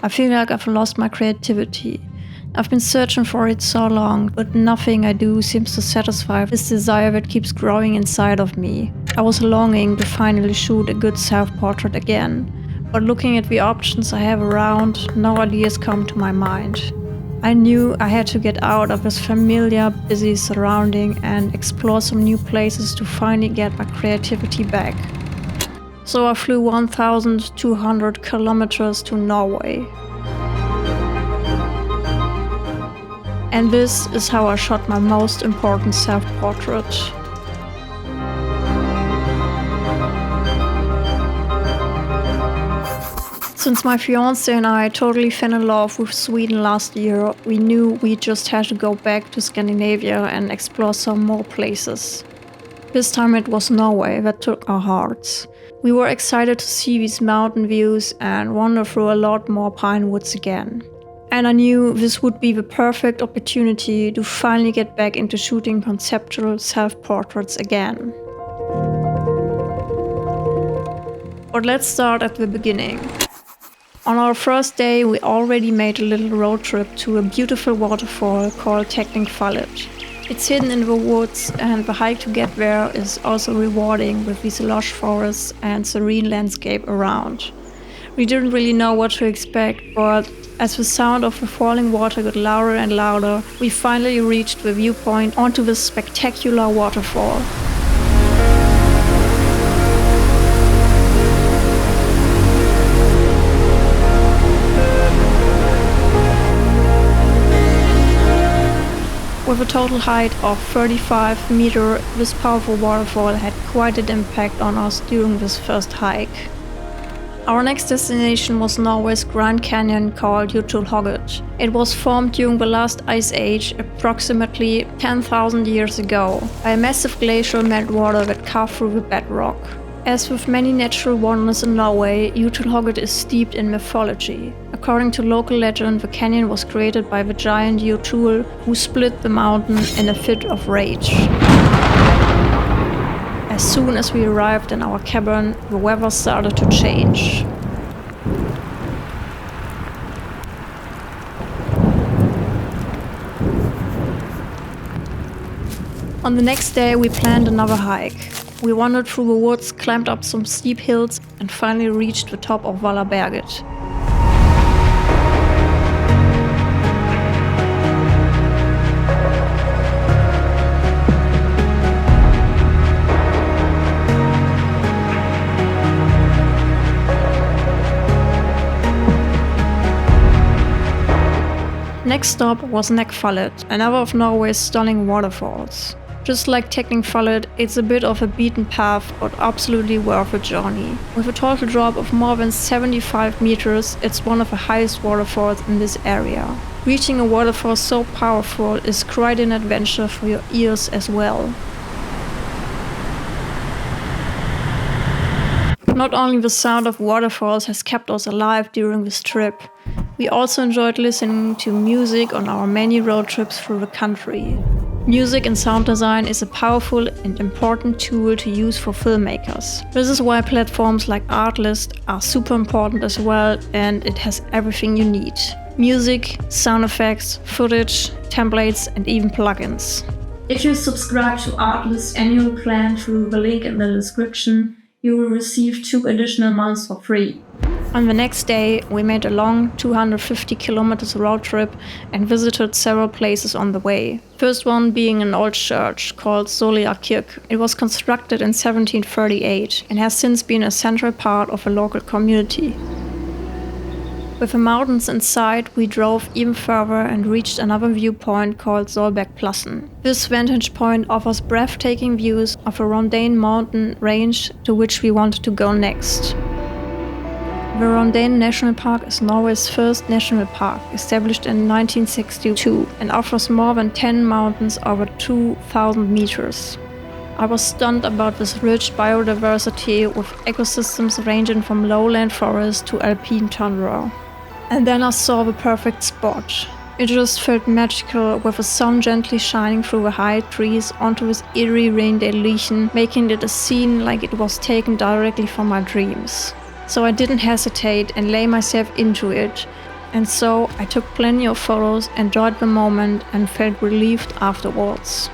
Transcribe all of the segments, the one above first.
I feel like I've lost my creativity. I've been searching for it so long, but nothing I do seems to satisfy this desire that keeps growing inside of me. I was longing to finally shoot a good self-portrait again, but looking at the options I have around, no ideas come to my mind. I knew I had to get out of this familiar, busy surrounding and explore some new places to finally get my creativity back. So I flew 1,200 kilometers to Norway. And this is how I shot my most important self-portrait. Since my fiancé and I totally fell in love with Sweden last year, we knew we just had to go back to Scandinavia and explore some more places. This time it was Norway that took our hearts. We were excited to see these mountain views and wander through a lot more pine woods again. And I knew this would be the perfect opportunity to finally get back into shooting conceptual self-portraits again. But let's start at the beginning. On our first day, we already made a little road trip to a beautiful waterfall called Tegningfallet. It's hidden in the woods, and the hike to get there is also rewarding with these lush forests and serene landscape around. We didn't really know what to expect, but as the sound of the falling water got louder and louder, we finally reached the viewpoint onto this spectacular waterfall. With a total height of 35 meters, this powerful waterfall had quite an impact on us during this first hike. Our next destination was Norway's Grand Canyon called Jotunhauget. It was formed during the last ice age, approximately 10,000 years ago, by a massive glacial meltwater that carved through the bedrock. As with many natural wonders in Norway, Jotunhauget is steeped in mythology. According to local legend, the canyon was created by the giant Jotul, who split the mountain in a fit of rage. As soon as we arrived in our cabin, the weather started to change. On the next day, we planned another hike. We wandered through the woods, climbed up some steep hills, and finally reached the top of Vallaberget. Next stop was Tegningfallet, another of Norway's stunning waterfalls. Just like Tegningfallet, it's a bit of a beaten path, but absolutely worth the journey. With a total drop of more than 75 meters, it's one of the highest waterfalls in this area. Reaching a waterfall so powerful is quite an adventure for your ears as well. Not only the sound of waterfalls has kept us alive during this trip, we also enjoyed listening to music on our many road trips through the country. Music and sound design is a powerful and important tool to use for filmmakers. This is why platforms like ARTLIST are super important as well, and it has everything you need. Music, sound effects, footage, templates, and even plugins. If you subscribe to ARTLIST's annual plan through the link in the description, you will receive 2 additional months for free. On the next day, we made a long 250 kilometers road trip and visited several places on the way. First one being an old church called Sony Alpha. It was constructed in 1738 and has since been a central part of a local community. With the mountains in sight, we drove even further and reached another viewpoint called Solbergplassen. This vantage point offers breathtaking views of a Rondane mountain range to which we wanted to go next. The Rondane National Park is Norway's first national park, established in 1962, and offers more than 10 mountains over 2,000 meters. I was stunned about this rich biodiversity with ecosystems ranging from lowland forest to alpine tundra. And then I saw the perfect spot. It just felt magical, with the sun gently shining through the high trees onto this eerie Reindeerlichen, making it a scene like it was taken directly from my dreams. So I didn't hesitate and lay myself into it, And so I took plenty of photos, enjoyed the moment, and felt relieved afterwards.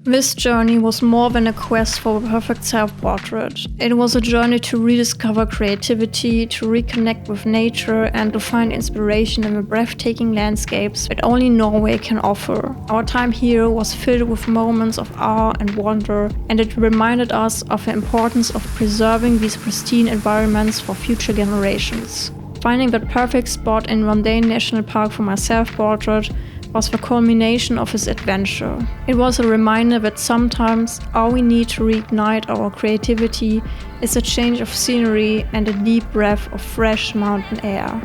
This journey was more than a quest for the perfect self-portrait. It was a journey to rediscover creativity, to reconnect with nature, and to find inspiration in the breathtaking landscapes that only Norway can offer. Our time here was filled with moments of awe and wonder, and it reminded us of the importance of preserving these pristine environments for future generations. Finding that perfect spot in Rondane National Park for my self-portrait was the culmination of his adventure. It was a reminder that sometimes all we need to reignite our creativity is a change of scenery and a deep breath of fresh mountain air.